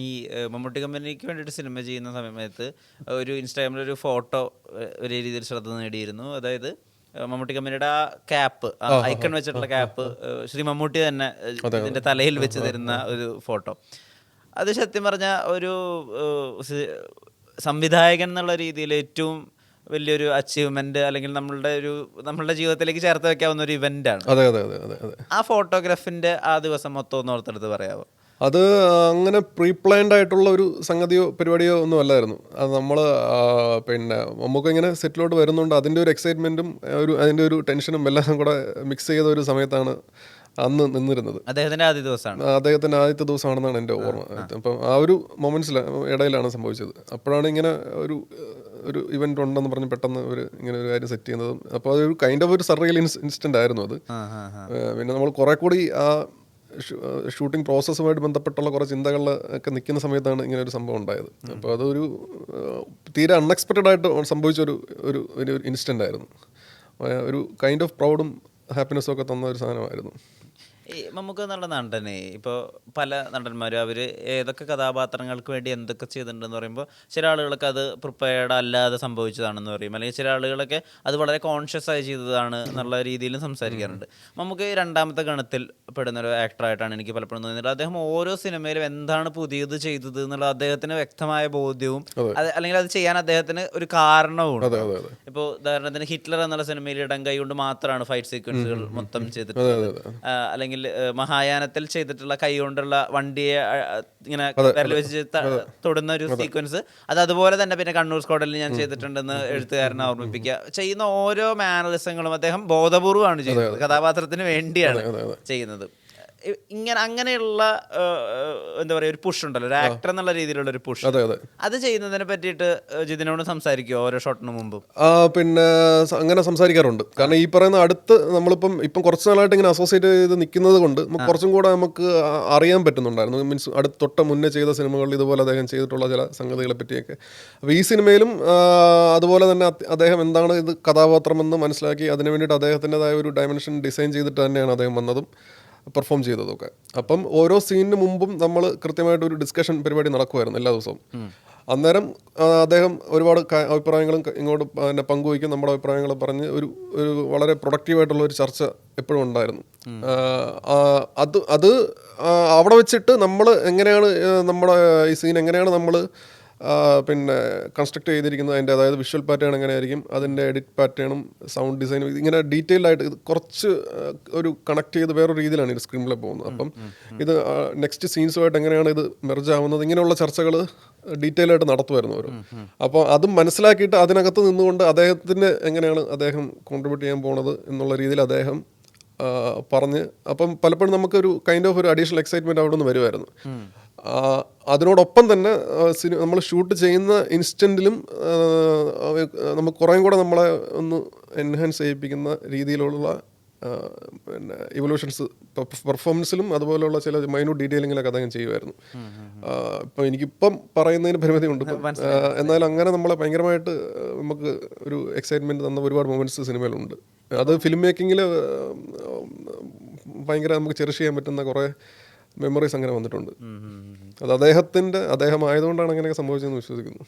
ഈ മമ്മൂട്ടി കമ്പനിക്ക് വേണ്ടിയിട്ട് സിനിമ ചെയ്യുന്ന സമയത്ത് ഒരു ഇൻസ്റ്റാഗ്രാമിൽ ഒരു ഫോട്ടോ ഒരു രീതിയിൽ ശ്രദ്ധ നേടിയിരുന്നു. അതായത് മമ്മൂട്ടി കമ്പനിയുടെ ആ ക്യാപ്പ്, ഐക്കൺ വെച്ചിട്ടുള്ള ക്യാപ്പ് ശ്രീ മമ്മൂട്ടി തന്നെ ഇതിന്റെ തലയിൽ വെച്ച് തരുന്ന ഒരു ഫോട്ടോ. അത് സത്യം പറഞ്ഞ ഒരു സംവിധായകൻ എന്നുള്ള രീതിയിൽ ഏറ്റവും വലിയൊരു അച്ചീവ്മെന്റ്, അല്ലെങ്കിൽ നമ്മളുടെ ജീവിതത്തിലേക്ക് ചേർത്ത് വെക്കാവുന്ന ഒരു ഇവന്റ് ആണ്. ആ ഫോട്ടോഗ്രാഫിന്റെ ആ ദിവസം മൊത്തം ഒന്ന് ഓർത്തെടുത്ത് പറയാമോ? അത് അങ്ങനെ പ്രീ പ്ലാൻഡ് ആയിട്ടുള്ള ഒരു സംഗതിയോ പരിപാടിയോ ഒന്നും അല്ലായിരുന്നു. അത് നമ്മൾ പിന്നെ നമുക്ക് ഇങ്ങനെ സെറ്റിലോട്ട് വരുന്നുണ്ട്, അതിൻ്റെ ഒരു എക്സൈറ്റ്മെൻറ്റും അതിൻ്റെ ഒരു ടെൻഷനും എല്ലാം കൂടെ മിക്സ് ചെയ്ത ഒരു സമയത്താണ് അന്ന് നിന്നിരുന്നത്. അദ്ദേഹത്തിൻ്റെ ആദ്യത്തെ ദിവസമാണെന്നാണ് എൻ്റെ ഓർമ്മ. അപ്പം ആ ഒരു മൊമെൻറ്റ്സിൽ ഇടയിലാണ് സംഭവിച്ചത്. അപ്പോഴാണ് ഇങ്ങനെ ഒരു ഇവന്റ് ഉണ്ടെന്ന് പറഞ്ഞ് പെട്ടെന്ന് ഇങ്ങനെ ഒരു കാര്യം സെറ്റ് ചെയ്യുന്നതും. അപ്പോൾ അതൊരു കൈൻഡ് ഓഫ് ഒരു സർറിയൽ ഇൻസിഡന്റ് ആയിരുന്നു അത്. പിന്നെ നമ്മൾ കുറെ കൂടി ആ ഷൂട്ടിംഗ് പ്രോസസ്സുമായിട്ട് ബന്ധപ്പെട്ടുള്ള കുറേ ചിന്തകളിലൊക്കെ നിൽക്കുന്ന സമയത്താണ് ഇങ്ങനെ ഒരു സംഭവം ഉണ്ടായത്. അപ്പോൾ അതൊരു തീരെ അൺഎക്സ്പെക്റ്റഡ് ആയിട്ട് സംഭവിച്ച ഒരു ഇൻസിഡൻ്റ് ആയിരുന്നു. ഒരു കൈൻഡ് ഓഫ് പ്രൗഡും ഹാപ്പിനെസ്സും ഒക്കെ തന്ന ഒരു സാധനമായിരുന്നു. ഈ മമ്മൂക്ക എന്നുള്ള നടനെ ഇപ്പോൾ പല നടന്മാരും അവർ ഏതൊക്കെ കഥാപാത്രങ്ങൾക്ക് വേണ്ടി എന്തൊക്കെ ചെയ്തിട്ടുണ്ടെന്ന് പറയുമ്പോൾ ചില ആളുകൾക്ക് അത് പ്രിപ്പയർഡ് അല്ലാതെ സംഭവിച്ചതാണെന്ന് പറയും, അല്ലെങ്കിൽ ചില ആളുകളൊക്കെ അത് വളരെ കോൺഷ്യസ് ആയി ചെയ്തതാണ് എന്നുള്ള രീതിയിലും സംസാരിക്കാറുണ്ട്. മമ്മൂക്ക രണ്ടാമത്തെ ഗണത്തിൽ പെടുന്ന ഒരു ആക്ടറായിട്ടാണ് എനിക്ക് പലപ്പോഴും തോന്നിയത്. അദ്ദേഹം ഓരോ സിനിമയിലും എന്താണ് പുതിയത് ചെയ്തത് എന്നുള്ള അദ്ദേഹത്തിന് വ്യക്തമായ ബോധ്യവും അല്ലെങ്കിൽ അത് ചെയ്യാൻ അദ്ദേഹത്തിന് ഒരു കാരണവും. ഇപ്പോൾ ഉദാഹരണത്തിന് ഹിറ്റ്ലർ എന്നുള്ള സിനിമയിൽ ഇടം കൈ കൊണ്ട് മാത്രമാണ് ഫൈറ്റ് സീക്വൻസുകൾ മൊത്തം ചെയ്തിട്ടുള്ളത്. അല്ലെങ്കിൽ മഹായാനത്തിൽ ചെയ്തിട്ടുള്ള കൈ കൊണ്ടുള്ള വണ്ടിയെ ഇങ്ങനെ വിരൽ വെച്ച് തൊടുന്ന ഒരു സീക്വൻസ്, അത് അതുപോലെ തന്നെ പിന്നെ കണ്ണൂർ സ്ക്വാഡിൽ ഞാൻ ചെയ്തിട്ടുണ്ടെന്ന് എഴുത്തുകാരനെ ഓർമ്മിപ്പിക്കുക. ചെയ്യുന്ന ഓരോ മാനറിസങ്ങളും അദ്ദേഹം ബോധപൂർവമാണ് ചെയ്യുന്നത്, കഥാപാത്രത്തിന് വേണ്ടിയാണ് ചെയ്യുന്നത്. അങ്ങനെയുള്ള എന്താ പറയുക, ഒരു പുഷ് ഉണ്ടല്ലോ, ഒരു ആക്ടർ എന്നുള്ള രീതിയിലുള്ള ഒരു പുഷ്, അത് ചെയ്യുന്നതിനെ പറ്റിയിട്ട് ജിതിനോട് സംസാരിക്കുമോ ഓരോ ഷോട്ടിന് മുമ്പും? പിന്നെ അങ്ങനെ സംസാരിക്കാറുണ്ട്. കാരണം ഈ പറയുന്ന ഇപ്പം കുറച്ച് നാളായിട്ട് ഇങ്ങനെ അസോസിയേറ്റ് ചെയ്ത് നിൽക്കുന്നത് കൊണ്ട് കുറച്ചും കൂടെ നമുക്ക് അറിയാൻ പറ്റുന്നുണ്ടായിരുന്നു. മീൻസ് തൊട്ട് മുന്നേ ചെയ്ത സിനിമകളിൽ ഇതുപോലെ അദ്ദേഹം ചെയ്തിട്ടുള്ള ചില സംഗതികളെ പറ്റിയൊക്കെ. അപ്പോൾ ഈ സിനിമയിലും അതുപോലെ തന്നെ അദ്ദേഹം എന്താണ് ഇത് കഥാപാത്രമെന്ന് മനസ്സിലാക്കി അതിനു വേണ്ടിയിട്ട് അദ്ദേഹത്തിൻ്റെതായ ഒരു ഡയമെൻഷൻ ഡിസൈൻ ചെയ്തിട്ട് തന്നെയാണ് അദ്ദേഹം വന്നതും പെർഫോം ചെയ്തതൊക്കെ. അപ്പം ഓരോ സീനിന് മുമ്പും നമ്മൾ കൃത്യമായിട്ട് ഒരു ഡിസ്കഷൻ പരിപാടി നടക്കുമായിരുന്നു എല്ലാ ദിവസവും. അന്നേരം അദ്ദേഹം ഒരുപാട് അഭിപ്രായങ്ങളും ഇങ്ങോട്ട് പങ്കുവയ്ക്കും, നമ്മുടെ അഭിപ്രായങ്ങൾ പറഞ്ഞ് ഒരു വളരെ പ്രൊഡക്റ്റീവായിട്ടുള്ള ഒരു ചർച്ച എപ്പോഴും ഉണ്ടായിരുന്നു. അത് അവിടെ വെച്ചിട്ട് നമ്മൾ എങ്ങനെയാണ് നമ്മുടെ ഈ സീൻ എങ്ങനെയാണ് നമ്മൾ പിന്നെ കൺസ്ട്രക്ട് ചെയ്തിരിക്കുന്നത്, അതിൻ്റെ അതായത് വിഷ്വൽ പാറ്റേൺ എങ്ങനെയായിരിക്കും, അതിൻ്റെ എഡിറ്റ് പാറ്റേണും സൗണ്ട് ഡിസൈനും ഇങ്ങനെ ഡീറ്റെയിൽഡ് ആയിട്ട് ഇത് കുറച്ച് ഒരു കണക്ട് ചെയ്ത് വേറൊരു രീതിയിലാണ് ഇത് സ്ക്രീനിൽ പോകുന്നത്. അപ്പം ഇത് നെക്സ്റ്റ് സീൻസുമായിട്ട് എങ്ങനെയാണ് ഇത് മെർജ് ആവുന്നത്, ഇങ്ങനെയുള്ള ചർച്ചകൾ ഡീറ്റെയിൽ ആയിട്ട് നടത്തുമായിരുന്നു അവർ. അപ്പോൾ അതും മനസ്സിലാക്കിയിട്ട് അതിനകത്ത് നിന്നുകൊണ്ട് അദ്ദേഹത്തിന് എങ്ങനെയാണ് അദ്ദേഹം കോൺട്രിബ്യൂട്ട് ചെയ്യാൻ പോണത് എന്നുള്ള രീതിയിൽ അദ്ദേഹം പറഞ്ഞ്, അപ്പം പലപ്പോഴും നമുക്കൊരു കൈൻഡ് ഓഫ് ഒരു അഡീഷണൽ എക്സൈറ്റ്മെൻറ്റ് അവിടെ നിന്ന് വരുമായിരുന്നു. അതിനോടൊപ്പം തന്നെ നമ്മൾ ഷൂട്ട് ചെയ്യുന്ന ഇൻസ്റ്റൻറ്റിലും നമുക്ക് കുറേയും കൂടെ നമ്മളെ ഒന്ന് എൻഹാൻസ് ചെയ്യിപ്പിക്കുന്ന രീതിയിലുള്ള പിന്നെ ഇവല്യൂഷൻസ് പെർഫോമൻസിലും അതുപോലെയുള്ള ചില മൈന്യൂട്ട് ഡീറ്റെയിലിങ്ങിലൊക്കെ അദ്ദേഹം ചെയ്യുമായിരുന്നു. ഇപ്പം എനിക്കിപ്പം പറയുന്നതിന് പരിമിതിയുണ്ട്, എന്നാലും അങ്ങനെ നമ്മളെ ഭയങ്കരമായിട്ട് നമുക്ക് ഒരു എക്സൈറ്റ്മെൻറ്റ് തന്ന ഒരുപാട് മൊമെൻറ്റ്സ് സിനിമയിലുണ്ട്. അത് ഫിലിം മേക്കിങ്ങിൽ ഭയങ്കര നമുക്ക് ചെറിഷ് ചെയ്യാൻ പറ്റുന്ന കുറേ മെമ്മറീസ് അങ്ങനെ വന്നിട്ടുണ്ട്. അത് അദ്ദേഹമായതുകൊണ്ടാണ് അങ്ങനെയൊക്കെ സംഭവിച്ചതെന്ന് വിശ്വസിക്കുന്നു.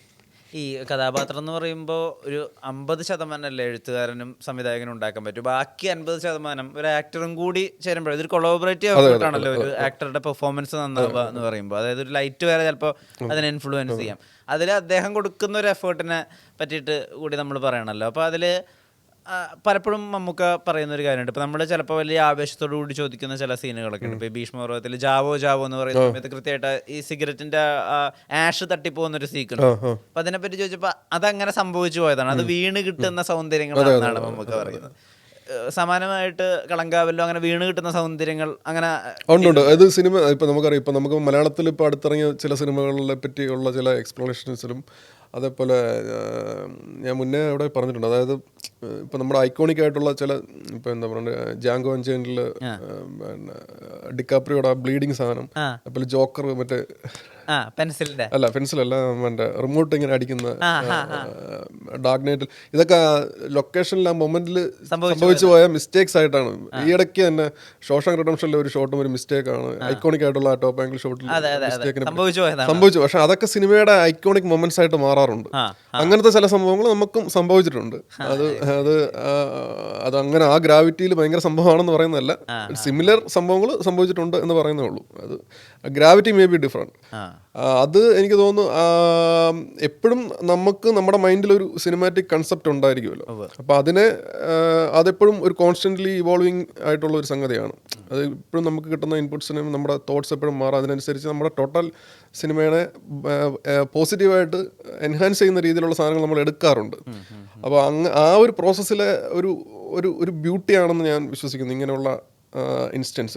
ഈ കഥാപാത്രം എന്ന് പറയുമ്പോൾ ഒരു 50% എഴുത്തുകാരനും സംവിധായകനും ഉണ്ടാക്കാൻ പറ്റും, ബാക്കി 50% ഒരു ആക്ടറും കൂടി ചേരുമ്പോൾ ഇതൊരു കൊളാബറേറ്റീവ് എഫേർട്ടാണല്ലോ ഒരു ആക്ടറുടെ പെർഫോമൻസ് നന്നാവുക എന്ന് പറയുമ്പോൾ. അതായത് ഒരു ലൈറ്റ് വരെ ചിലപ്പോൾ അതിനെ ഇൻഫ്ലുവൻസ് ചെയ്യാം. അതിൽ അദ്ദേഹം കൊടുക്കുന്ന ഒരു എഫേർട്ടിനെ പറ്റിയിട്ട് കൂടി നമ്മൾ പറയണമല്ലോ. അപ്പോൾ അതിൽ പലപ്പോഴും നമുക്ക് പറയുന്ന ഒരു കാര്യമുണ്ട്. ഇപ്പം നമ്മൾ ചിലപ്പോൾ വലിയ ആവേശത്തോടു കൂടി ചോദിക്കുന്ന ചില സീനുകളൊക്കെ ഉണ്ട്. ഇപ്പോൾ ഭീഷ്മപർവ്വതത്തിൽ ജാവോ എന്ന് പറയുന്ന സമയത്ത് കൃത്യമായിട്ട് ഈ സിഗരറ്റിന്റെ ആഷ് തട്ടിപ്പോകുന്നൊരു സീക്വൻസ്, അപ്പം അതിനെപ്പറ്റി ചോദിച്ചപ്പോൾ അതങ്ങനെ സംഭവിച്ചു പോയതാണ്, അത് വീണ് കിട്ടുന്ന സൗന്ദര്യങ്ങളാണെന്നാണ് നമുക്ക് പറയുന്നത്. സമാനമായിട്ട് കളങ്കാവല്ലോ അങ്ങനെ വീണ് കിട്ടുന്ന സൗന്ദര്യങ്ങൾ അങ്ങനെ ഉണ്ട്. അത് സിനിമ ഇപ്പം നമുക്കറിയാം, ഇപ്പം നമുക്ക് മലയാളത്തിൽ ഇപ്പോൾ അടുത്തിറങ്ങിയ ചില സിനിമകളെ പറ്റിയുള്ള ചില എക്സ്പ്ലനേഷൻസിലും അതേപോലെ ഞാൻ മുന്നേ അവിടെ പറഞ്ഞിട്ടുണ്ട്. അതായത് ഇപ്പം നമ്മുടെ ഐക്കോണിക് ആയിട്ടുള്ള ചില ഇപ്പം എന്താ പറയുക, ജാങ്കോ അൺചെയിൻഡിൽ പിന്നെ ഡിക്കാപ്രിയോടെ ബ്ലീഡിങ് സാധനം, അതുപോലെ ജോക്കർ മറ്റേ പെൻസിലിന്റെ അല്ല പെൻസിലല്ല, മറ്റേ റിമോട്ട് ഇങ്ങനെ അടിക്കുന്ന ഡാർക്ക് നൈറ്റിൽ. ഇതൊക്കെ ലൊക്കേഷനിൽ ആ മൊമെന്റിൽ സംഭവിച്ചു പോയ മിസ്റ്റേക്സ് ആയിട്ടാണ്. ഈ ഇടയ്ക്ക് തന്നെ ഷോഷാങ്ക് റിഡംഷനിലെ ഒരു ഷോട്ടും ഒരു മിസ്റ്റേക്ക് ആണ്. ഐക്കോണിക് ആയിട്ടുള്ള ആ ടോപ്പ് ആംഗിൾ ഷോട്ടിൽ മിസ്റ്റേക്കിന് സംഭവിച്ചു. പക്ഷെ അതൊക്കെ സിനിമയുടെ ഐക്കോണിക് മൊമെന്റ്സ് ആയിട്ട് മാറാറുണ്ട്. അങ്ങനത്തെ ചില സംഭവങ്ങൾ നമുക്കും സംഭവിച്ചിട്ടുണ്ട്. അത് അങ്ങനെ ആ ഗ്രാവിറ്റിയിൽ ഭയങ്കര സംഭവമാണെന്ന് പറയുന്നതല്ല, സിമിലർ സംഭവങ്ങൾ സംഭവിച്ചിട്ടുണ്ട് എന്ന് പറയുന്നേ ഉള്ളൂ. അത് ഗ്രാവിറ്റി മേ ബി ഡിഫറെൻറ്റ്. അത് എനിക്ക് തോന്നുന്നു എപ്പോഴും നമുക്ക് നമ്മുടെ മൈൻഡിൽ ഒരു സിനിമാറ്റിക് കൺസെപ്റ്റ് ഉണ്ടായിരിക്കുമല്ലോ. അപ്പോൾ അതെപ്പോഴും ഒരു കോൺസ്റ്റൻ്റ്ലി ഇവോൾവിങ് ആയിട്ടുള്ള ഒരു സംഗതിയാണ്. അത് ഇപ്പോഴും നമുക്ക് കിട്ടുന്ന ഇൻപുട്സിനും നമ്മുടെ തോട്ട്സ് എപ്പോഴും മാറും. അതിനനുസരിച്ച് നമ്മുടെ ടോട്ടൽ സിനിമയെ പോസിറ്റീവായിട്ട് എൻഹാൻസ് ചെയ്യുന്ന രീതിയിലുള്ള സാധനങ്ങൾ നമ്മൾ എടുക്കാറുണ്ട്. അപ്പോൾ ആ ഒരു പ്രോസസ്സിലെ ഒരു ബ്യൂട്ടിയാണെന്ന് ഞാൻ വിശ്വസിക്കുന്നു ഇങ്ങനെയുള്ള ഇൻസ്റ്റൻസ്.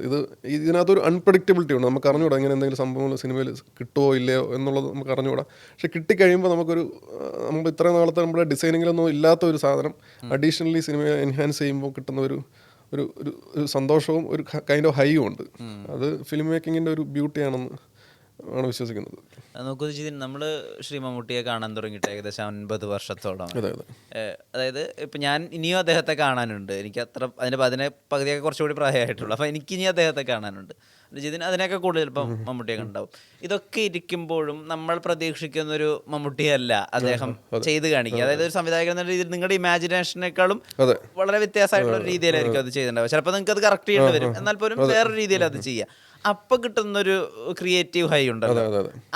ഇതിനകത്തൊരു അൺപ്രഡിക്റ്റബിലിറ്റി ഉണ്ട്. നമുക്ക് അറിഞ്ഞുകൂടാ ഇങ്ങനെ എന്തെങ്കിലും സംഭവങ്ങൾ സിനിമയിൽ കിട്ടുമോ ഇല്ലയോ എന്നുള്ളത് നമുക്ക് അറിഞ്ഞുകൂടാ. പക്ഷെ കിട്ടിക്കഴിയുമ്പോൾ നമ്മൾ ഇത്രയും നാളത്തെ നമ്മുടെ ഡിസൈനിങ്ങിലൊന്നും ഇല്ലാത്ത ഒരു സാധനം അഡീഷണലി സിനിമയെ എൻഹാൻസ് ചെയ്യുമ്പോൾ കിട്ടുന്ന ഒരു സന്തോഷവും ഒരു കൈൻഡ് ഓഫ് ഹൈയും ഉണ്ട്. അത് ഫിലിം മേക്കിങ്ങിൻ്റെ ഒരു ബ്യൂട്ടിയാണെന്ന് ആണ് വിശ്വസിക്കുന്നത്. നോക്കൂ ജിതിൻ, നമ്മൾ ശ്രീ മമ്മൂട്ടിയെ കാണാൻ തുടങ്ങിയിട്ട് ഏകദേശം 50 വർഷത്തോളം. അതായത് ഇപ്പം ഞാൻ ഇനിയും അദ്ദേഹത്തെ കാണാനുണ്ട്. എനിക്ക് അതിനെ പകുതിയൊക്കെ കുറച്ചുകൂടി പ്രായമായിട്ടുള്ളൂ. അപ്പോൾ എനിക്കിനി അദ്ദേഹത്തെ കാണാനുണ്ട്. ജിതിൻ അതിനൊക്കെ കൂടുതൽ ഇപ്പം മമ്മൂട്ടിയെ കണ്ടാവും. ഇതൊക്കെ ഇരിക്കുമ്പോഴും നമ്മൾ പ്രതീക്ഷിക്കുന്നൊരു മമ്മൂട്ടിയല്ല അദ്ദേഹം ചെയ്ത് കാണിക്കുക. അതായത് ഒരു സംവിധായകൻ എന്ന രീതിയിൽ നിങ്ങളുടെ ഇമാജിനേഷനേക്കാളും വളരെ വ്യത്യാസമായിട്ടുള്ള ഒരു രീതിയിലായിരിക്കും അത് ചെയ്തിട്ടുണ്ടാവുക. ചിലപ്പോൾ നിങ്ങൾക്ക് അത് കറക്റ്റ് ചെയ്യേണ്ടി വരും, എന്നാൽ പോലും വേറൊരു രീതിയിൽ അത് ചെയ്യുക. അപ്പൊ കിട്ടുന്നൊരു ക്രിയേറ്റീവ് ഹൈ ഉണ്ടല്ലോ,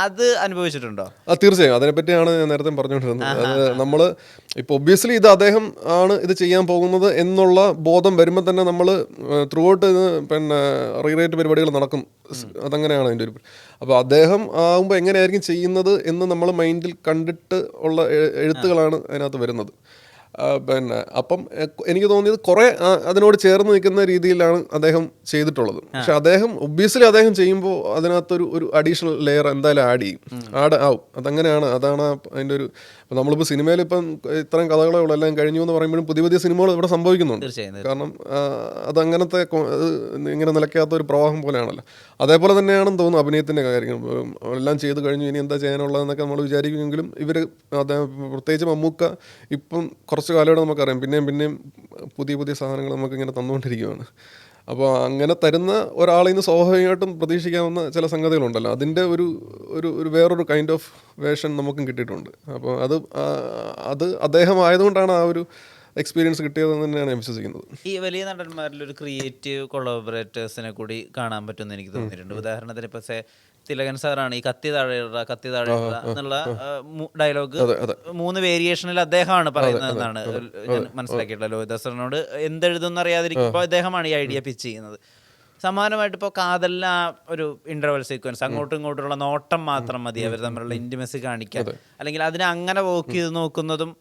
അത് അനുഭവിച്ചിട്ടുണ്ടോ? തീർച്ചയായും. അതിനെപ്പറ്റിയാണ് ഞാൻ നേരത്തെ പറഞ്ഞുകൊണ്ടിരുന്നത്. അത് നമ്മൾ ഇപ്പോൾ ഒബ്വിയസ്ലി ഇത് അദ്ദേഹം ആണ് ഇത് ചെയ്യാൻ പോകുന്നത് എന്നുള്ള ബോധം വരുമ്പോൾ തന്നെ നമ്മൾ ത്രൂ ഔട്ട് പിന്നെ റീറൈറ്റ് പരിപാടികൾ നടക്കും. അതങ്ങനെയാണ് അതിൻ്റെ ഒരു. അപ്പോൾ അദ്ദേഹം ആകുമ്പോൾ എങ്ങനെയായിരിക്കും ചെയ്യുന്നത് എന്ന് നമ്മൾ മൈൻഡിൽ കണ്ടിട്ട് ഉള്ള എഴുത്തുകളാണ് അതിനകത്ത് വരുന്നത്. പിന്നെ അപ്പം എനിക്ക് തോന്നിയത് കുറേ അതിനോട് ചേർന്ന് നിൽക്കുന്ന രീതിയിലാണ് അദ്ദേഹം ചെയ്തിട്ടുള്ളത്. പക്ഷെ അദ്ദേഹം ഒബ്വിയസ്ലി അദ്ദേഹം ചെയ്യുമ്പോൾ അതിനകത്തൊരു അഡീഷണൽ ലെയർ എന്തായാലും ആഡ് ആവും. അതങ്ങനെയാണ്. അതാണ് അതിൻ്റെ ഒരു. നമ്മളിപ്പോൾ സിനിമയിൽ ഇപ്പം ഇത്രയും കഥകളെ എല്ലാം കഴിഞ്ഞു എന്ന് പറയുമ്പോഴും പുതിയ സിനിമകൾ ഇവിടെ സംഭവിക്കുന്നുണ്ട്. കാരണം അതങ്ങനത്തെ ഇങ്ങനെ നിലയ്ക്കാത്ത ഒരു പ്രവാഹം പോലെയാണല്ലോ. അതേപോലെ തന്നെയാണെന്ന് തോന്നുന്നു അഭിനയത്തിൻ്റെ കാര്യങ്ങൾ എല്ലാം ചെയ്ത് കഴിഞ്ഞു, ഇനി എന്താ ചെയ്യാനുള്ളതെന്നൊക്കെ നമ്മൾ വിചാരിക്കുമെങ്കിലും ഇവർ പ്രത്യേകിച്ച് മമ്മൂക്ക ഇപ്പം കുറച്ച് കാലമായിട്ട് നമുക്കറിയാം പിന്നെയും പുതിയ സാധനങ്ങൾ നമുക്കിങ്ങനെ തന്നുകൊണ്ടിരിക്കുകയാണ്. അപ്പോൾ അങ്ങനെ തരുന്ന ഒരാളിൽ നിന്ന് സ്വാഭാവികമായിട്ടും പ്രതീക്ഷിക്കാവുന്ന ചില സംഗതികളുണ്ടല്ലോ. അതിൻ്റെ ഒരു വേറൊരു കൈൻഡ് ഓഫ് വേഷൻ നമുക്കും കിട്ടിയിട്ടുണ്ട്. അപ്പോൾ അത് അദ്ദേഹം ആയതുകൊണ്ടാണ് ആ ഒരു എക്സ്പീരിയൻസ് കിട്ടിയതെന്ന് തന്നെയാണ് ഞാൻ വിശ്വസിക്കുന്നത്. ഈ വലിയ നടന്മാരിൽ ഒരു ക്രിയേറ്റീവ് കൊളാബറേറ്റേഴ്സിനെ കൂടി കാണാൻ പറ്റുമെന്ന് എനിക്ക് തോന്നിയിട്ടുണ്ട്. ഉദാഹരണത്തിന് ഇപ്പോൾ തിലകൻ സാറാണ് ഈ കത്തി താഴെ എന്നുള്ള ഡയലോഗ് 3 വേരിയേഷനിൽ അദ്ദേഹമാണ് പറയുന്നതെന്നാണ് ഞാൻ മനസ്സിലാക്കിയിട്ടുള്ളത്. ലോഹിതദാസനോട് എന്തെഴുതുമെന്ന് അറിയാതിരിക്കുമ്പോൾ അദ്ദേഹമാണ് ഈ ഐഡിയ പിച്ച് ചെയ്യുന്നത്. സമാനമായിട്ട് ഇപ്പോൾ കാതലിന് ആ ഒരു ഇന്റർവൽ സീക്വൻസ്, അങ്ങോട്ടും ഇങ്ങോട്ടുള്ള നോട്ടം മാത്രം മതി അവർ തമ്മിലുള്ള ഇന്റിമസി കാണിക്കാൻ, അല്ലെങ്കിൽ അതിനെ അങ്ങനെ വോക്ക് ചെയ്ത് നോക്കുന്നതും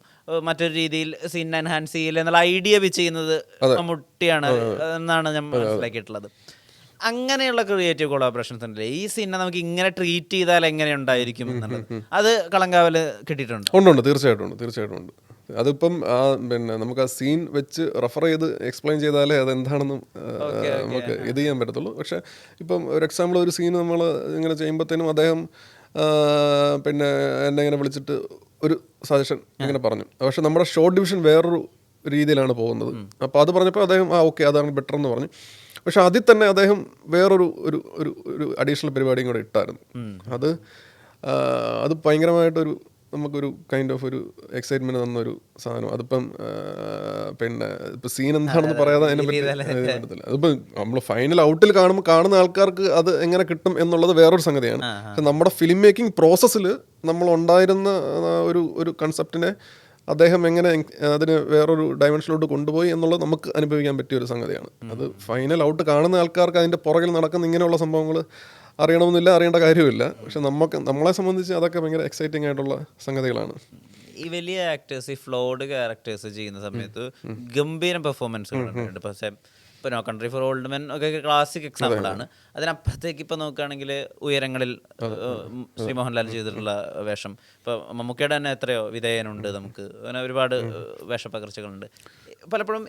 മറ്റൊരു രീതിയിൽ സീൻ എൻഹാൻസ് ചെയ്യില്ല എന്നുള്ള ഐഡിയ പിച്ച് ചെയ്യുന്നത് മമ്മൂട്ടിയാണ് എന്നാണ് ഞാൻ മനസ്സിലാക്കിയിട്ടുള്ളത്. അങ്ങനെയുള്ള ക്രിയേറ്റീവ് കൊളാബറേഷൻസ് ഉണ്ടല്ലേ, ഈ സീനെ നമുക്ക് ഇങ്ങനെ ട്രീറ്റ് ചെയ്താൽ എങ്ങനെ ഉണ്ടായിരിക്കും എന്നുള്ളത് അത് കളങ്കാവല് കിട്ടിയിട്ടുണ്ട്? ഉണ്ട്. തീർച്ചയായിട്ടും ഉണ്ട്. അതിപ്പം പിന്നെ നമുക്ക് ആ സീൻ വെച്ച് റെഫർ ചെയ്ത് എക്സ്പ്ലെയിൻ ചെയ്താലേ അതെന്താണെന്നും നമുക്ക് ഇത് ചെയ്യാൻ പറ്റത്തുള്ളൂ. പക്ഷേ ഇപ്പം ഒരു എക്സാമ്പിൾ, ഒരു സീൻ നമ്മൾ ഇങ്ങനെ ചെയ്യുമ്പോഴത്തേനും അദ്ദേഹം പിന്നെ എന്നെ ഇങ്ങനെ വിളിച്ചിട്ട് ഒരു സജഷൻ ഇങ്ങനെ പറഞ്ഞു. പക്ഷെ നമ്മുടെ ഷോർട്ട് ഡിവിഷൻ വേറൊരു രീതിയിലാണ് പോകുന്നത്. അപ്പോൾ അത് പറഞ്ഞപ്പോൾ അദ്ദേഹം ഓക്കെ അതാണ് ബെറ്റർ എന്ന് പറഞ്ഞു. പക്ഷെ അതിൽ തന്നെ അദ്ദേഹം വേറൊരു ഒരു അഡീഷണൽ പരിപാടിയും കൂടെ ഇട്ടായിരുന്നു. അത് ഭയങ്കരമായിട്ടൊരു നമുക്കൊരു കൈൻഡ് ഓഫ് ഒരു എക്സൈറ്റ്മെന്റ് തന്നൊരു സാധനം. അതിപ്പം പിന്നെ ഇപ്പം സീൻ എന്താണെന്ന് പറയാതെ അതിനെ പറ്റി പറ്റത്തില്ല. അതിപ്പോൾ നമ്മൾ ഫൈനൽ ഔട്ടിൽ കാണുന്ന ആൾക്കാർക്ക് അത് എങ്ങനെ കിട്ടും എന്നുള്ളത് വേറൊരു സംഗതിയാണ്. പക്ഷെ നമ്മുടെ ഫിലിം മേക്കിംഗ് പ്രോസസ്സിൽ നമ്മൾ ഉണ്ടായിരുന്ന ഒരു കൺസെപ്റ്റിനെ അദ്ദേഹം എങ്ങനെ അതിന് വേറൊരു ഡയമെൻഷനിലോട്ട് കൊണ്ടുപോയി എന്നുള്ളത് നമുക്ക് അനുഭവിക്കാൻ പറ്റിയ ഒരു സംഗതിയാണ്. അത് ഫൈനൽ ഔട്ട് കാണുന്ന ആൾക്കാർക്ക് അതിൻ്റെ പുറകിൽ നടക്കുന്ന ഇങ്ങനെയുള്ള സംഭവങ്ങൾ അറിയണമെന്നില്ല, അറിയേണ്ട കാര്യമില്ല. പക്ഷെ നമ്മളെ സംബന്ധിച്ച് അതൊക്കെ ഭയങ്കര എക്സൈറ്റിംഗ് ആയിട്ടുള്ള സംഗതികളാണ്. ഈ വലിയ ആക്ടേഴ്സ്, ഈ ഫ്ലോഡ് ക്യാരക്ടേഴ്സ് ചെയ്യുന്ന സമയത്ത് ഗംഭീര പെർഫോമൻസുകളുണ്ട്. പക്ഷേ ഇപ്പോൾ No Country for Old Men ഒക്കെ ക്ലാസിക് എക്സാമ്പിളാണ്. അതിനപ്പുറത്തേക്ക് ഇപ്പോൾ നോക്കുകയാണെങ്കിൽ ഉയരങ്ങളിൽ ശ്രീ മോഹൻലാൽ ചെയ്തിട്ടുള്ള വേഷം, ഇപ്പോൾ മമ്മൂക്കയുടെ തന്നെ എത്രയോ വിധേയനുണ്ട്, നമുക്ക് അങ്ങനെ ഒരുപാട് വേഷപ്പകർച്ചകളുണ്ട്. പലപ്പോഴും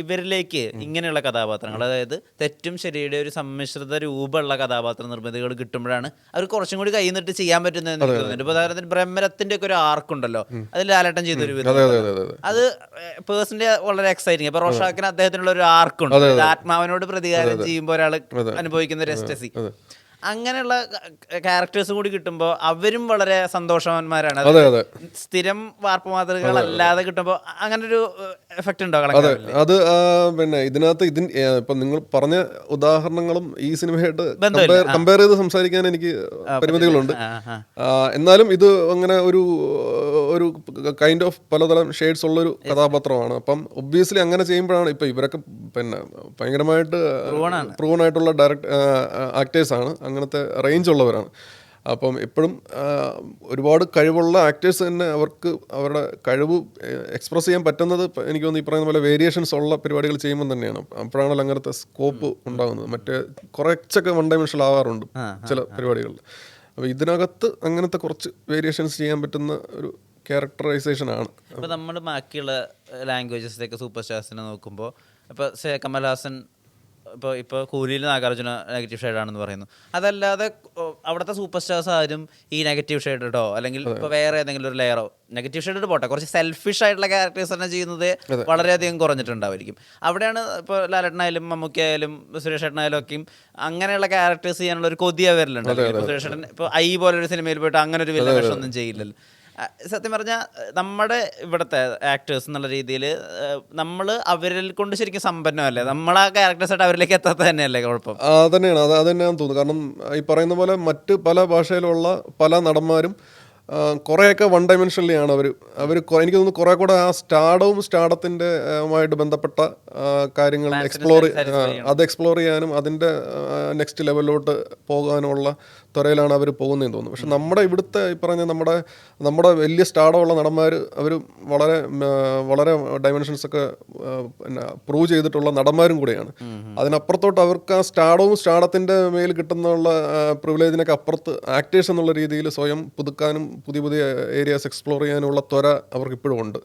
ഇവരിലേക്ക് ഇങ്ങനെയുള്ള കഥാപാത്രങ്ങൾ, അതായത് തെറ്റും ശരിയുടെ ഒരു സമ്മിശ്രിത രൂപമുള്ള കഥാപാത്ര നിർമ്മിതികൾ കിട്ടുമ്പോഴാണ് അവർ കുറച്ചും കൂടി കൈ നിന്നിട്ട് ചെയ്യാൻ പറ്റുന്നതെന്ന് എനിക്ക് തോന്നുന്നുണ്ട്. ഇപ്പോൾ ഉദാഹരണത്തിന് ബ്രഹ്മരത്തിന്റെ ഒക്കെ ഒരു ആർക്കുണ്ടല്ലോ, അതിൽ ലാലേട്ടൻ ചെയ്തൊരു വിധം അത് പേഴ്സണലി വളരെ എക്സൈറ്റിങ്. ഇപ്പൊ റോഷാക്കിന് അദ്ദേഹത്തിനുള്ള ഒരു ആർക്കുണ്ട്, ആത്മാവിനോട് പ്രതികാരം ചെയ്യുമ്പോൾ ഒരാൾ അനുഭവിക്കുന്ന ഒരു എസ്റ്റസി. അങ്ങനെയുള്ള ക്യാരക്ടേഴ്സും കൂടി കിട്ടുമ്പോൾ അവരും വളരെ സന്തോഷവാന്മാരാണ്. സ്ഥിരം വാർപ്പ് മാതൃകകളല്ലാതെ കിട്ടുമ്പോൾ അങ്ങനെ ഒരു എഫക്ട് ഉണ്ടോ? അത് പിന്നെ ഇതിനകത്ത് ഇപ്പൊ നിങ്ങൾ പറഞ്ഞ ഉദാഹരണങ്ങളും ഈ സിനിമയായിട്ട് കമ്പയർ ചെയ്ത് സംസാരിക്കാൻ എനിക്ക് പരിമിതികളുണ്ട്. എന്നാലും ഇത് അങ്ങനെ ഒരു കൈൻഡ് ഓഫ് പലതരം ഷെയ്ഡ്സ് ഉള്ളൊരു കഥാപാത്രമാണ്. അപ്പം ഒബ്വിയസ്ലി അങ്ങനെ ചെയ്യുമ്പോഴാണ് ഇപ്പൊ ഇവരൊക്കെ പിന്നെ ഭയങ്കരമായിട്ട് പ്രൂവൺ ആയിട്ടുള്ള ആക്ടേഴ്സ് ആണ്, അങ്ങനത്തെ റേഞ്ച് ഉള്ളവരാണ്. അപ്പം എപ്പോഴും ഒരുപാട് കഴിവുള്ള ആക്ടേഴ്സ് തന്നെ അവർക്ക് അവരുടെ കഴിവ് എക്സ്പ്രസ് ചെയ്യാൻ പറ്റുന്നത് എനിക്ക് തോന്നുന്നു ഈ പറയുന്ന പോലെ വേരിയേഷൻസ് ഉള്ള പരിപാടികൾ ചെയ്യുമ്പോൾ തന്നെയാണ്. അപ്പോഴാണല്ലോ അങ്ങനത്തെ സ്കോപ്പ് ഉണ്ടാകുന്നത്. മറ്റേ കുറച്ചൊക്കെ വൺ ഡൈമെൻഷണൽ ആവാറുണ്ട് ചില പരിപാടികളിൽ. അപ്പോൾ ഇതിനകത്ത് അങ്ങനത്തെ കുറച്ച് വേരിയേഷൻസ് ചെയ്യാൻ പറ്റുന്ന ഒരു ക്യാരക്ടറൈസേഷൻ ആണ്. അപ്പോൾ നമ്മൾ ബാക്കിയുള്ള ലാംഗ്വേജസിലേക്ക് സൂപ്പർ സ്റ്റാർസിനെ നോക്കുമ്പോൾ ഇപ്പോൾ കമൽഹാസൻ ഇപ്പോൾ കൂലിയിൽ നാഗാർജുന നെഗറ്റീവ് ഷെയ്ഡാണെന്ന് പറയുന്നു. അതല്ലാതെ അവിടുത്തെ സൂപ്പർ സ്റ്റാർസ് ആരും ഈ നെഗറ്റീവ് ഷെയ്ഡോ അല്ലെങ്കിൽ ഇപ്പോൾ വേറെ ഏതെങ്കിലും ഒരു ലെയറോ നെഗറ്റീവ് ഷെയ്ഡ് പോട്ടെ, കുറച്ച് സെൽഫിഷ് ആയിട്ടുള്ള ക്യാരക്ടേഴ്സ് തന്നെ ചെയ്യുന്നത് വളരെയധികം കുറഞ്ഞിട്ടുണ്ടായിരിക്കും. അവിടെയാണ് ഇപ്പോൾ ലാലേട്ടനായാലും മമ്മൂക്കയായാലും സുരേഷ് ഏട്ടനായാലും ഒക്കെയും അങ്ങനെയുള്ള ക്യാരക്ടേഴ്സ് ചെയ്യാനുള്ള ഒരു കൊതി അവരിലുണ്ട്. ഇപ്പോൾ സുരേഷ് ഏട്ടൻ ഇപ്പോൾ പോലൊരു സിനിമയിൽ പോയിട്ട് അങ്ങനെ ഒരു വില്ലൻ വേഷമൊന്നും ചെയ്യില്ലല്ലോ. സത്യം പറഞ്ഞാൽ നമ്മുടെ ഇവിടുത്തെ ആക്ടേഴ്സ് എന്നുള്ള രീതിയിൽ നമ്മൾ അവരിൽ കൊണ്ട് ശരിക്കും സമ്പന്നമല്ലേ, നമ്മൾ ആ ക്യാരക്ടേഴ്സായിട്ട് അവരിലേക്ക് എത്താത്ത തന്നെയല്ലേ കുഴപ്പം? തന്നെയാണ്, അത് തന്നെയാണെന്ന് തോന്നുന്നു. കാരണം ഈ പറയുന്ന പോലെ മറ്റ് പല ഭാഷയിലുള്ള പല നടന്മാരും കുറേയൊക്കെ വൺ ഡൈമെൻഷനിലാണ് അവർ എനിക്ക് തോന്നുന്നു കുറേ കൂടെ ആ സ്റ്റാർഡത്തിൻ്റെ ആയിട്ട് ബന്ധപ്പെട്ട കാര്യങ്ങൾ എക്സ്പ്ലോർ ചെയ്യാനും അതിൻ്റെ നെക്സ്റ്റ് ലെവലിലോട്ട് പോകാനുള്ള ത്വരയിലാണ് അവർ പോകുന്നതെന്ന് തോന്നുന്നു. പക്ഷെ നമ്മുടെ ഇവിടുത്തെ ഈ പറഞ്ഞ നമ്മുടെ വലിയ സ്റ്റാർഡമുള്ള നടന്മാർ അവർ വളരെ വളരെ ഡൈമെൻഷൻസ് ഒക്കെ പിന്നെ പ്രൂവ് ചെയ്തിട്ടുള്ള നടന്മാരും കൂടെയാണ്. അതിനപ്പുറത്തോട്ട് അവർക്ക് ആ സ്റ്റാർഡത്തിൻ്റെ മേൽ കിട്ടുന്നുള്ള പ്രിവിലേജിനൊക്കെ അപ്പുറത്ത് ആക്ടേഴ്സ് എന്നുള്ള രീതിയിൽ സ്വയം പുതുക്കാനും പുതിയ ഏരിയാസ് എക്സ്പ്ലോർ ചെയ്യാനുള്ള ത്വര അവർക്ക് ഇപ്പോഴും ഉണ്ട്.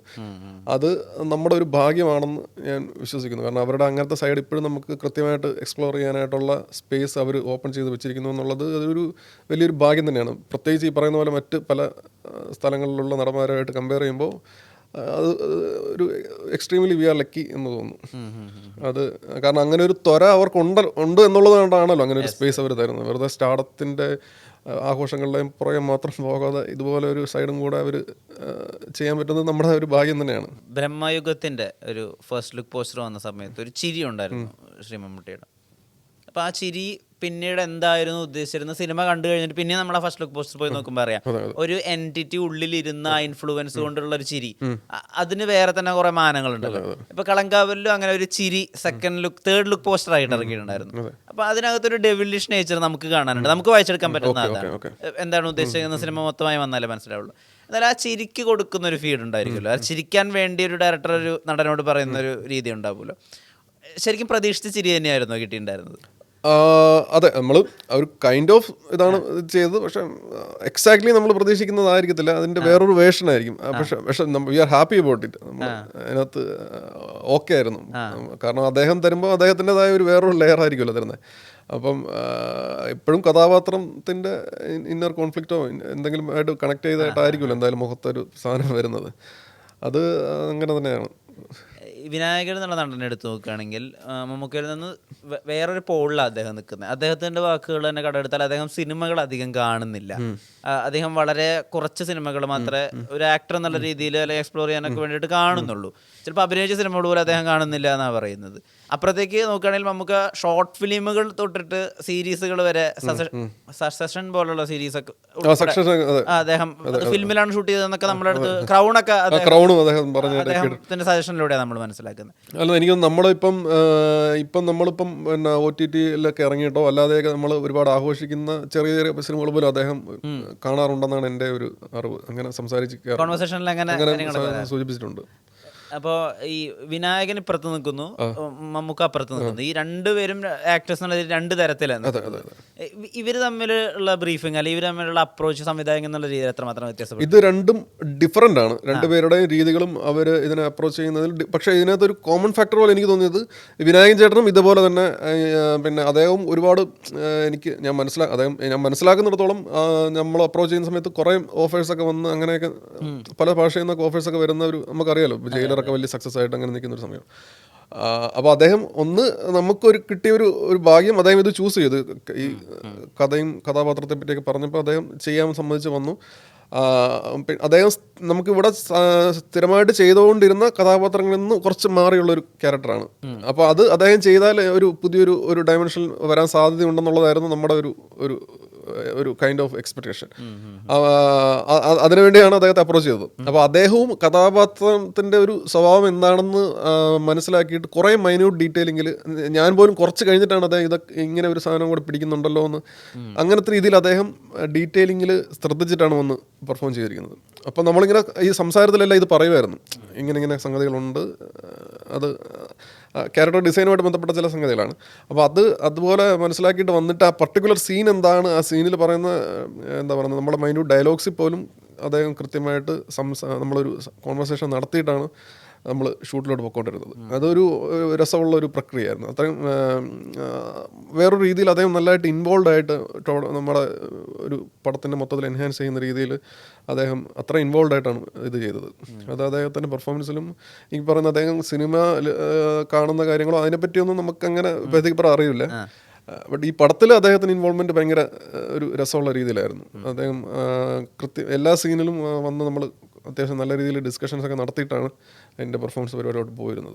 അത് നമ്മുടെ ഒരു ഭാഗ്യമാണെന്ന് ഞാൻ വിശ്വസിക്കുന്നു. കാരണം അവരുടെ അങ്ങനത്തെ സൈഡ് ഇപ്പോഴും നമുക്ക് കൃത്യമായിട്ട് എക്സ്പ്ലോർ ചെയ്യാനായിട്ടുള്ള സ്പേസ് അവർ ഓപ്പൺ ചെയ്ത് വെച്ചിരിക്കുന്നു എന്നുള്ളത് അതൊരു വലിയൊരു ഭാഗ്യം തന്നെയാണ്. പ്രത്യേകിച്ച് ഈ പറയുന്ന പോലെ മറ്റ് പല സ്ഥലങ്ങളിലുള്ള നടന്മാരുമായിട്ട് കമ്പയർ ചെയ്യുമ്പോൾ അത് ഒരു എക്സ്ട്രീംലി വി ആർ ലക്കി എന്ന് തോന്നുന്നു. അത് കാരണം അങ്ങനെ ഒരു ത്വര അവർക്ക് ഉണ്ട് എന്നുള്ളത് കൊണ്ടാണല്ലോ അങ്ങനെ ഒരു സ്പേസ് അവർ തരുന്നത്. വെറുതെ സ്റ്റാർഡത്തിൻ്റെ ആഘോഷങ്ങളുടെയും പുറകെ മാത്രം പോകാതെ ഇതുപോലെ ഒരു സൈഡും കൂടെ അവർ ചെയ്യാൻ പറ്റുന്നത് നമ്മുടെ ഒരു ഭാഗ്യം തന്നെയാണ്. ബ്രഹ്മയുഗത്തിൻ്റെ ഒരു ഫസ്റ്റ് ലുക്ക് പോസ്റ്റർ വന്ന സമയത്ത് ഒരു ചിരി ഉണ്ടായിരുന്നു ശ്രീ മമ്മൂട്ടിയുടെ. അപ്പോൾ ആ ചിരി പിന്നീട് എന്തായിരുന്നു ഉദ്ദേശിച്ചിരുന്നത് സിനിമ കണ്ടു കഴിഞ്ഞിട്ട് പിന്നെ നമ്മൾ ആ ഫസ്റ്റ് ലുക്ക് പോസ്റ്റർ പോയി നോക്കുമ്പോൾ അറിയാം ഒരു എൻറ്റിറ്റി ഉള്ളിലിരുന്ന ആ ഇൻഫ്ലുവൻസ് കൊണ്ടുള്ള ഒരു ചിരി. അതിന് വേറെ തന്നെ കുറെ മാനങ്ങളുണ്ടല്ലോ. ഇപ്പൊ കളങ്കാവലിലും അങ്ങനെ ഒരു ചിരി തേർഡ് ലുക്ക് പോസ്റ്റർ ആയിട്ട് ഇറക്കിയിട്ടുണ്ടായിരുന്നു. അപ്പൊ അതിനകത്തൊരു ഡെവിലിഷ് നേച്ചർ നമുക്ക് കാണാനുണ്ട്, നമുക്ക് വായിച്ചെടുക്കാൻ പറ്റുന്ന എന്താണ് ഉദ്ദേശിക്കുന്ന സിനിമ മൊത്തമായി വന്നാലേ മനസ്സിലാവുള്ളൂ. എന്നാലും ആ ചിരിക്ക് കൊടുക്കുന്ന ഒരു ഫീഡ് ഉണ്ടായിരിക്കുമല്ലോ, ആ ചിരിക്കാൻ വേണ്ടി ഒരു ഡയറക്ടർ ഒരു നടനോട് പറയുന്ന ഒരു രീതി ഉണ്ടാവുമല്ലോ. ശരിക്കും പ്രതീക്ഷിച്ച ചിരി തന്നെയായിരുന്നു കിട്ടിയിട്ടുണ്ടായിരുന്നത്? അതെ, നമ്മൾ ഒരു കൈൻഡ് ഓഫ് ഇതാണ് ചെയ്തത്. പക്ഷെ എക്സാക്ട്ലി നമ്മൾ പ്രതീക്ഷിക്കുന്നതായിരിക്കത്തില്ല, അതിൻ്റെ വേറൊരു വേർഷൻ ആയിരിക്കും. പക്ഷെ we are happy about it. അതിനകത്ത് ഓക്കെ ആയിരുന്നു. കാരണം അദ്ദേഹം തരുമ്പോൾ അദ്ദേഹത്തിൻ്റെതായ ഒരു വേറൊരു ലെയർ ആയിരിക്കുമല്ലോ തരുന്നത്. അപ്പം എപ്പോഴും കഥാപാത്രത്തിൻ്റെ ഇന്നർ കോൺഫ്ലിക്റ്റോ എന്തെങ്കിലും ആയിട്ട് കണക്ട് ചെയ്തായിട്ടായിരിക്കുമല്ലോ എന്തായാലും മുഖത്തൊരു സാധനം വരുന്നത്. അത് അങ്ങനെ തന്നെയാണ്. വിനായകൻ എന്നുള്ള നടനെ എടുത്ത് നോക്കുകയാണെങ്കിൽ മമ്മൂക്കയിൽ നിന്ന് വേറൊരു പോളിലാണ് അദ്ദേഹം നിൽക്കുന്നത്. അദ്ദേഹത്തിൻ്റെ വാക്കുകൾ തന്നെ കടമെടുത്താൽ അദ്ദേഹം സിനിമകൾ അധികം കാണുന്നില്ല. അദ്ദേഹം വളരെ കുറച്ച് സിനിമകൾ മാത്രമേ ഒരു ആക്ടർ എന്നുള്ള രീതിയിൽ അല്ലെങ്കിൽ എക്സ്പ്ലോർ ചെയ്യാനൊക്കെ വേണ്ടിയിട്ട് കാണുന്നുള്ളൂ. ചിലപ്പോൾ അഭിനയിച്ച സിനിമകൾ പോലും അദ്ദേഹം കാണുന്നില്ല എന്നാണ് പറയുന്നത്. അപ്പുറത്തേക്ക് നോക്കുകയാണെങ്കിൽ നമുക്ക് ഷോർട്ട് ഫിലിമുകൾ തൊട്ടിട്ട് സീരീസുകൾ വരെ സക്സഷൻ പോലുള്ള സീരീസൊക്കെ അദ്ദേഹം ഫിലിമിലാണ് ഷൂട്ട് ചെയ്തതെന്നൊക്കെ നമ്മുടെ അടുത്ത് ക്രൗണൊക്കെ അദ്ദേഹത്തിന്റെ സജഷനിലൂടെയാണ് നമ്മൾ മനസ്സിലാക്കുന്നത്. അല്ല, എനിക്ക് നമ്മളിപ്പം പിന്നെ OTT-യിലൊക്കെ ഇറങ്ങിയിട്ടോ അല്ലാതെയൊക്കെ നമ്മൾ ഒരുപാട് ആഘോഷിക്കുന്ന ചെറിയ സിനിമകൾ പോലും അദ്ദേഹം കാണാറുണ്ടെന്നാണ് എൻ്റെ ഒരു അറിവ്. അങ്ങനെ സൂചിപ്പിച്ചിട്ടുണ്ട്. അപ്പോൾ ഈ വിനായകൻ ഇപ്പുറത്ത് നിൽക്കുന്നു, മമ്മൂക്ക അപ്പുറത്ത് നിൽക്കുന്നു. ഈ രണ്ടുപേരും ആക്ടേഴ്സ് എന്നുള്ള രണ്ട് തരത്തിലാണ്. ഇവർ തമ്മിലുള്ള ബ്രീഫിംഗ് അല്ലെങ്കിൽ ഇവർ തമ്മിലുള്ള അപ്രോച്ച് സംവിധായകൻ എന്നുള്ള രീതിയിൽ എത്രമാത്രം വ്യത്യാസം? ഇത് രണ്ടും ഡിഫറൻ്റ് ആണ്, രണ്ടുപേരുടെയും രീതികളും അവർ ഇതിനെ അപ്രോച്ച് ചെയ്യുന്നതിൽ. പക്ഷേ ഇതിനകത്തൊരു കോമൺ ഫാക്ടർ പോലെ എനിക്ക് തോന്നിയത് വിനായകൻ ചേട്ടനും ഇതുപോലെ തന്നെ പിന്നെ അദ്ദേഹം ഒരുപാട് ഞാൻ മനസ്സിലാക്കുന്നിടത്തോളം നമ്മൾ അപ്രോച്ച് ചെയ്യുന്ന സമയത്ത് കുറേ ഓഫേഴ്സൊക്കെ വന്ന് അങ്ങനെയൊക്കെ പല ഭാഷയിൽ നിന്നൊക്കെ ഓഫേഴ്സൊക്കെ വരുന്ന ഒരു നമുക്കറിയാലോ, ജയിലറൊക്കെ വലിയ സക്സസ് ആയിട്ട് അങ്ങനെ നിൽക്കുന്ന ഒരു സമയം. അപ്പോൾ അദ്ദേഹം നമുക്കൊരു കിട്ടിയ ഒരു ഭാഗ്യം, അദ്ദേഹം ഇത് ചൂസ് ചെയ്ത് ഈ കഥയും കഥാപാത്രത്തെ പറ്റിയൊക്കെ പറഞ്ഞപ്പോൾ അദ്ദേഹം ചെയ്യാൻ സമ്മതിച്ച് വന്നു. അദ്ദേഹം നമുക്കിവിടെ സ്ഥിരമായിട്ട് ചെയ്തുകൊണ്ടിരുന്ന കഥാപാത്രങ്ങളിൽ നിന്ന് കുറച്ച് മാറിയുള്ളൊരു ക്യാരക്ടറാണ്. അപ്പോൾ അത് അദ്ദേഹം ചെയ്താൽ പുതിയൊരു ഡയമെൻഷൻ വരാൻ സാധ്യതയുണ്ടെന്നുള്ളതായിരുന്നു നമ്മുടെ ഒരു കൈൻഡ് ഓഫ് എക്സ്പെക്ടേഷൻ. അതിനുവേണ്ടിയാണ് അദ്ദേഹത്തെ അപ്രോച്ച് ചെയ്തത്. അപ്പോൾ അദ്ദേഹവും കഥാപാത്രത്തിൻ്റെ ഒരു സ്വഭാവം എന്താണെന്ന് മനസ്സിലാക്കിയിട്ട് കുറേ മൈന്യൂട്ട് ഡീറ്റെയിലിങ്ങിൽ, ഞാൻ പോലും കുറച്ച് കഴിഞ്ഞിട്ടാണ് അദ്ദേഹം ഇങ്ങനെ ഒരു സാധനം കൂടെ പിടിക്കുന്നുണ്ടല്ലോ എന്ന് അങ്ങനത്തെ രീതിയിൽ അദ്ദേഹം ഡീറ്റെയിലിങ്ങിൽ ശ്രദ്ധിച്ചിട്ടാണ് വന്ന് പെർഫോം ചെയ്തിരിക്കുന്നത്. അപ്പോൾ നമ്മളിങ്ങനെ ഈ സംസാരത്തിലെല്ലാം ഇത് പറയുമായിരുന്നു, ഇങ്ങനെ സംഗതികളുണ്ട്, അത് ക്യാരക്ടർ ഡിസൈനുമായിട്ട് ബന്ധപ്പെട്ട ചില സംഗതികളാണ്. അപ്പോൾ അതുപോലെ മനസ്സിലാക്കിയിട്ട് വന്നിട്ട് ആ പർട്ടിക്കുലർ സീൻ എന്താണ്, ആ സീനിൽ പറയുന്ന നമ്മുടെ മൈന്യൂട്ട് ഡയലോഗ്സിൽ പോലും അദ്ദേഹം കൃത്യമായിട്ട് നമ്മളൊരു കോൺവെർസേഷൻ നടത്തിയിട്ടാണ് നമ്മൾ ഷൂട്ടിലോട്ട് പോയിക്കൊണ്ടിരുന്നത്. അതൊരു രസമുള്ള ഒരു പ്രക്രിയയായിരുന്നു. അത്രയും വേറൊരു രീതിയിൽ അദ്ദേഹം നല്ലതായിട്ട് ഇൻവോൾവ് ആയിട്ട് നമ്മുടെ ഒരു പടത്തിൻ്റെ മൊത്തത്തിൽ എൻഹാൻസ് ചെയ്യുന്ന രീതിയിൽ അദ്ദേഹം അത്ര ഇൻവോൾവ് ആയിട്ടാണ് ഇത് ചെയ്തത്. അത് അദ്ദേഹത്തിൻ്റെ പെർഫോമൻസിലും ഈ പറയുന്ന അദ്ദേഹം സിനിമ കാണുന്ന കാര്യങ്ങളോ അതിനെപ്പറ്റിയൊന്നും നമുക്കങ്ങനെ ബേസിക്കപ്പുറം അറിയില്ല. ബട്ട് ഈ പടത്തിൽ അദ്ദേഹത്തിന് ഇൻവോൾവ്മെൻറ്റ് ഭയങ്കര ഒരു രസമുള്ള രീതിയിലായിരുന്നു. അദ്ദേഹം എല്ലാ സീനിലും വന്ന് നമ്മൾ അത്യാവശ്യം നല്ല രീതിയിൽ ഡിസ്കഷൻസൊക്കെ നടത്തിയിട്ടാണ് അതിൻ്റെ പെർഫോമൻസ് പരിപാടിയോട്ട് പോയിരുന്നത്.